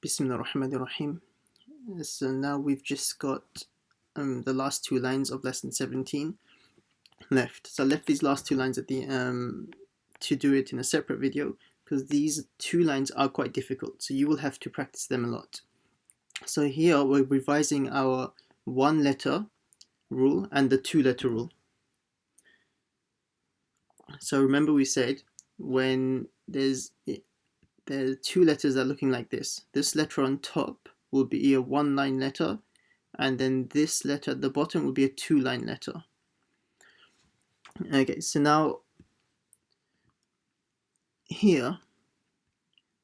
Bismillahirrahmanirrahim. So now we've just got the last two lines of lesson 17 left. So I left these last two lines at the to do it in a separate video because these two lines are quite difficult. So you will have to practice them a lot. So here we're revising our one letter rule and the two letter rule. So remember we said when there's two letters that are looking like this letter on top will be a one-line letter, and then this letter at the bottom will be a two-line letter. Okay, so now here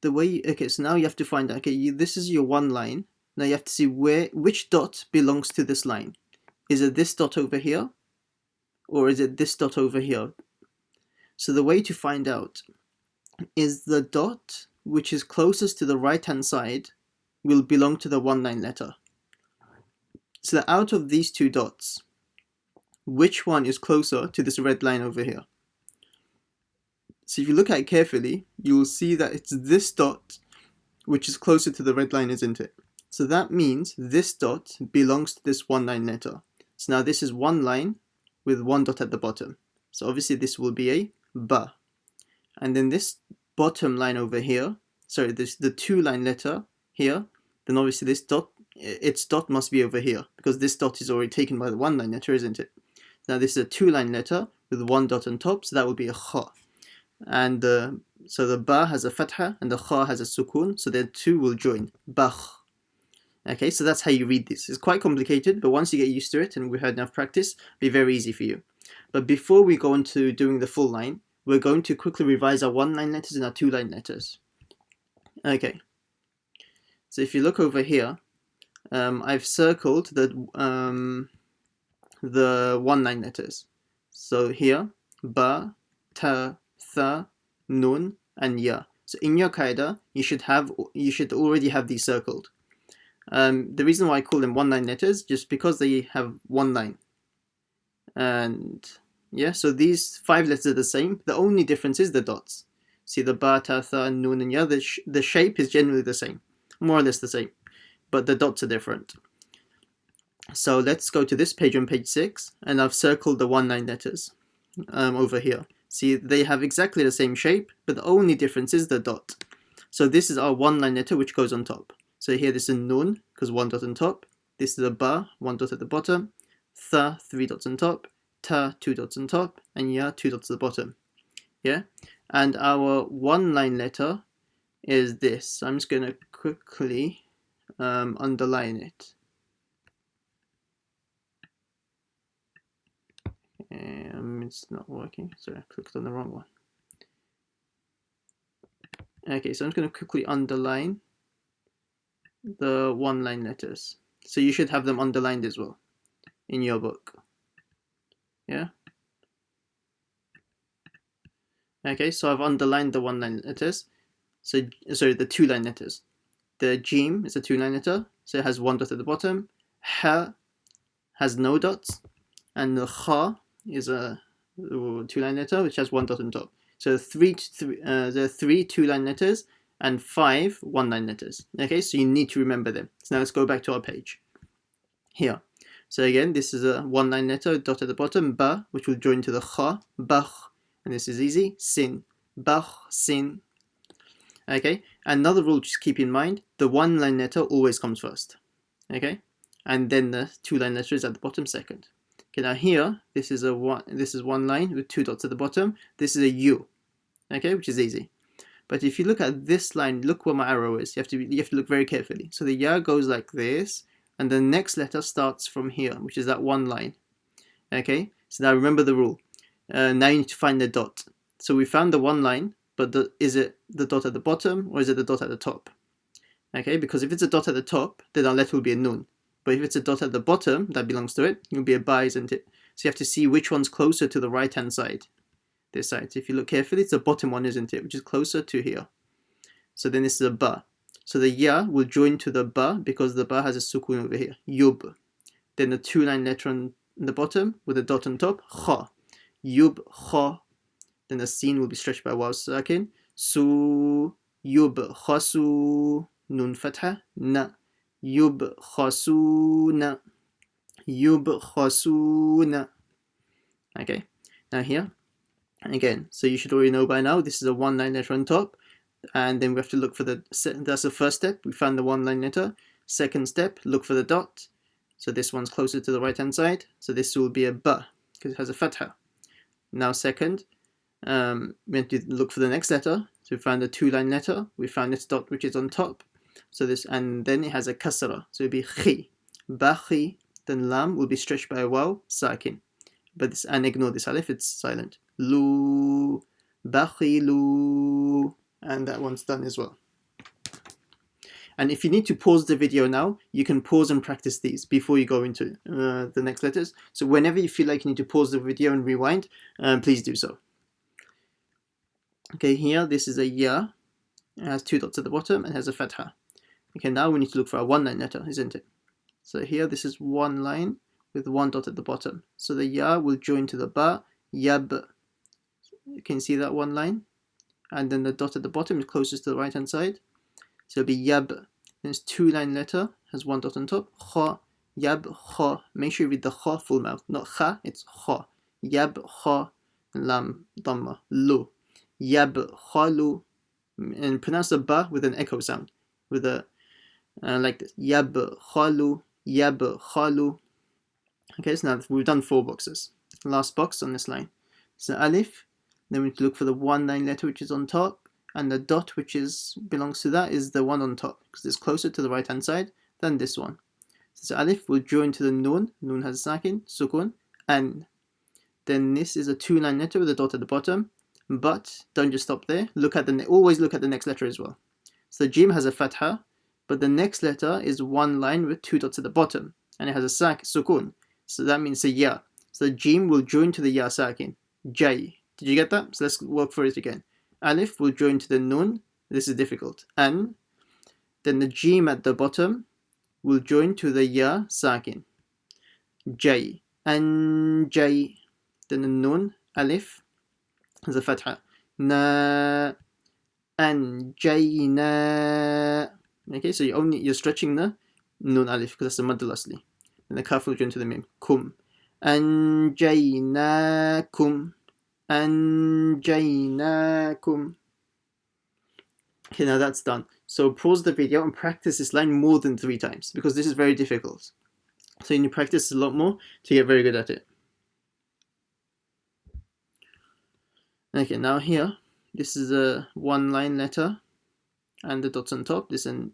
the way so now you have to find out, this is your one line. Now you have to see which dot belongs to this line. Is it this dot over here, or is it this dot over here? So the way to find out is the dot which is closest to the right hand side will belong to the one-line letter. So out of these two dots, which one is closer to this red line over here? So if you look at it carefully, you will see that it's this dot which is closer to the red line, isn't it? So that means this dot belongs to this one-line letter. So now this is one line with one dot at the bottom. So obviously this will be a ba. And then this bottom line over here, sorry, the two-line letter here, then obviously this dot, its dot must be over here because this dot is already taken by the one-line letter, isn't it? Now this is a two-line letter with one dot on top, so that would be a khaa. And so the ba has a fatha and the khaa has a sukun, so the two will join, bakh. Okay, so that's how you read this. It's quite complicated, but once you get used to it and we've had enough practice, it'll be very easy for you. But before we go into doing the full line, we're going to quickly revise our one-line letters and our two-line letters. Okay, so if you look over here, I've circled the one-line letters. So here, ba, thaa, thaa, nun, and ya. So in your qaida, you should already have these circled. The reason why I call them one-line letters just because they have one line. And yeah, so these five letters are the same. The only difference is the dots. See the ba, ta, tha, nun, and ya. The shape is generally the same, more or less the same, but the dots are different. So let's go to this page on page 6, and I've circled the one-line letters over here. See, they have exactly the same shape, but the only difference is the dot. So this is our one-line letter which goes on top. So here this is nun, because one dot on top. This is a ba, one dot at the bottom. Tha, three dots on top. Ta, two dots on top. And ya, two dots at the bottom. Yeah? And our one-line letter is this. So I'm just going to quickly underline it. It's not working. Sorry, I clicked on the wrong one. Okay, so I'm just going to quickly underline the one-line letters. So you should have them underlined as well in your book. Yeah? Okay, so I've underlined the one-line letters. So, sorry, the two-line letters. The Jeem is a two-line letter, so it has one dot at the bottom. Ha has no dots. And the khaa is a two-line letter which has one dot on top. So there are three two-line letters and 5 one-line letters. Okay, so you need to remember them. So now let's go back to our page. Here. So again, this is a one-line letter, dot at the bottom, ba, which will join to the khaa, bakh. And this is easy, sin, bakh, sin. Okay, another rule just keep in mind, the one-line letter always comes first. Okay, and then the two-line letter is at the bottom second. Okay, now here, this is one line with two dots at the bottom. This is a U, okay, which is easy. But if you look at this line, look where my arrow is. You have to look very carefully. So the ya goes like this, and the next letter starts from here, which is that one line. Okay, so now remember the rule. Now you need to find the dot. So we found the one line, but is it the dot at the bottom or is it the dot at the top? Okay, because if it's a dot at the top, then our letter will be a nun. But if it's a dot at the bottom that belongs to it, it will be a ba, isn't it? So you have to see which one's closer to the right-hand side. This side. So if you look carefully, it's the bottom one, isn't it? Which is closer to here. So then this is a ba. So the ya will join to the ba because the ba has a sukun over here. Yub. Then the two-line letter on the bottom with a dot on top. Khaa. Yub, khaa. Then the sin will be stretched by waw sakin. Su, yub, khasu. Nun fatha, na. Yubkhasuna. Yubkhasuna. Okay, now here, again, so you should already know by now, this is a one-line letter on top, and then we have to look for that's the first step, we found the one-line letter. Second step, look for the dot. So this one's closer to the right-hand side, so this will be a ba, because it has a fatha. Now second, we have to look for the next letter. So we found a two-line letter, we found this dot which is on top. So this, and then it has a kasra, so it'll be khi, bakhi. Then lam will be stretched by a waw, sakin. But this, and ignore this alif, it's silent. Lu, bakhilu, and that one's done as well. And if you need to pause the video now, you can pause and practice these before you go into the next letters. So whenever you feel like you need to pause the video and rewind, please do so. Okay, here, this is a ya. It has two dots at the bottom and has a fatha. Okay, now we need to look for a one-line letter, isn't it? So here, this is one line with one dot at the bottom. So the ya will join to the ba, yab. You can see that one line. And then the dot at the bottom is closest to the right-hand side. So it'll be yab. Then it's two-line letter, has one dot on top. Kha, yab, kha. Make sure you read the kha full mouth, not kha, it's kha. Yab, kha, lam, dhamma, lu. Yab, khalu. And pronounce the ba with an echo sound, with a like this. Yab, khalu, yab, khalu. Okay, so now we've done 4 boxes. Last box on this line. So alif. Then we need to look for the one-line letter which is on top, and the dot which belongs to that is the one on top, because it's closer to the right-hand side than this one. So alif will join to the nun. Nun has a sakin, sukun, and then this is a two-line letter with a dot at the bottom. But don't just stop there. Always look at the next letter as well. So the Jeem has a fatha, but the next letter is one line with 2 dots at the bottom, and it has a sukun. So that means a ya. So the Jeem will join to the ya sakin. Jay. Did you get that? So let's work for it again. Alif will join to the nun. This is difficult. And then the Jeem at the bottom will join to the ya sakin. Jay. And jay. Then the nun, alif, has a fatha. Na. And jay na. Okay, so you're stretching the nun alif because that's the mad al-asli. And the kaf will join to the mim. Kum. And jay na kum. Anjaynakum. Okay, now that's done. So pause the video and practice this line more than 3 times, because this is very difficult. So you need to practice a lot more to get very good at it. Okay, now here, this is a one-line letter, and the dots on top, this and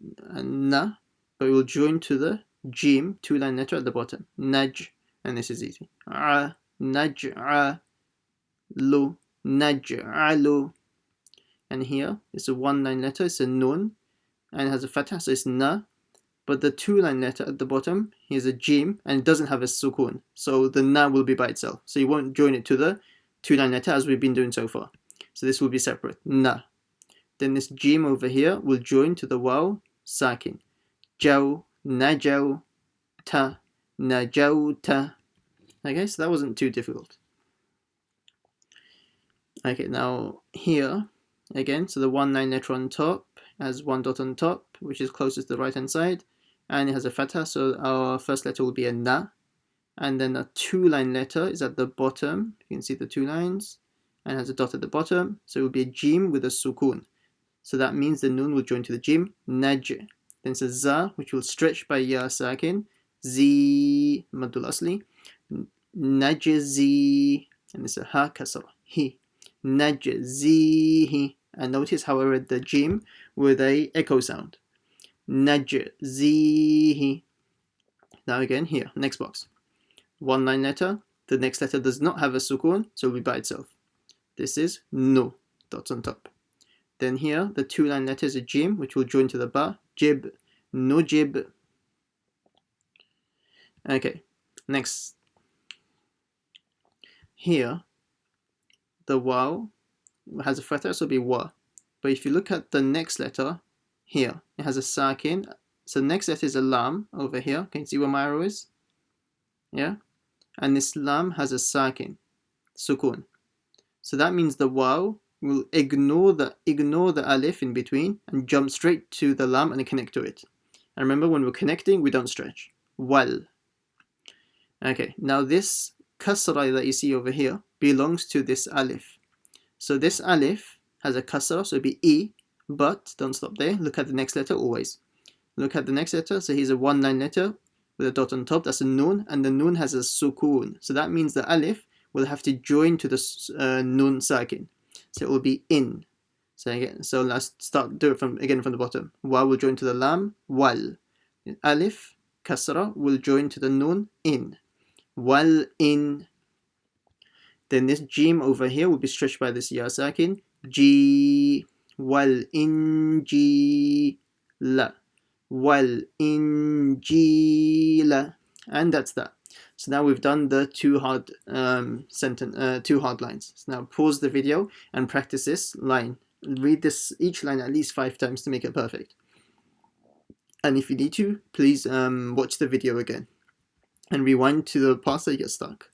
na, but it will join to the Jeem, two-line letter at the bottom. Naj, and this is easy. Naj'a. Lu, naj'alu. And here it's a one-line letter, it's a nun, and it has a fatha, so it's na. But the two-line letter at the bottom, here's a Jeem, and it doesn't have a sukun, so the na will be by itself. So you won't join it to the two-line letter as we've been doing so far. So this will be separate, na. Then this Jeem over here will join to the waw, sakin. Jaw, najaw, ta, najaw, ta. Okay, so that wasn't too difficult. Okay, now here, again, so the one-line letter on top has one dot on top, which is closest to the right-hand side, and it has a fatha, so our first letter will be a na, and then a two-line letter is at the bottom, you can see the 2 lines, and has a dot at the bottom, so it will be a Jeem with a sukun. So that means the nun will join to the Jeem, naj. Then it's a za, which will stretch by ya sakin, zi, madul asli, najzi, and it's a ha kasra, he. Najzihi. And notice how I read the Jeem with a echo sound. Najzihi. Now again here, next box. One-line letter. The next letter does not have a sukun, so it will be by itself. This is no, dots on top. Then here, the 2-line letter is a Jeem, which will join to the ba. Jib. No jib. Okay, next. Here, the waw has a fatha, so it'll be wa. But if you look at the next letter here, it has a sakin. So the next letter is a lam over here. Can you see where my arrow is? Yeah? And this lam has a sakin, sukun. So that means the waw we'll ignore the alif in between and jump straight to the lam and connect to it. And remember, when we're connecting, we don't stretch. Wal. Okay, now this kasra that you see over here belongs to this alif. So this alif has a kasra, so it'd be E, but don't stop there. Look at the next letter always. Look at the next letter. So here's a one-line letter with a dot on top. That's a nun, and the nun has a sukun. So that means the alif will have to join to the nun sakin. So it will be in. So again, so let's do it from the bottom. Wa will join to the lam, wal. Alif, kasra will join to the nun, in. Wal in. Then this Jeem over here will be stretched by this ya sakin. G. Wal in ji la. Wal in ji la. And that's that. So now we've done the two hard lines. So now pause the video and practice this line. Read each line at least 5 times to make it perfect. And if you need to, please watch the video again and rewind to the parts that you get stuck.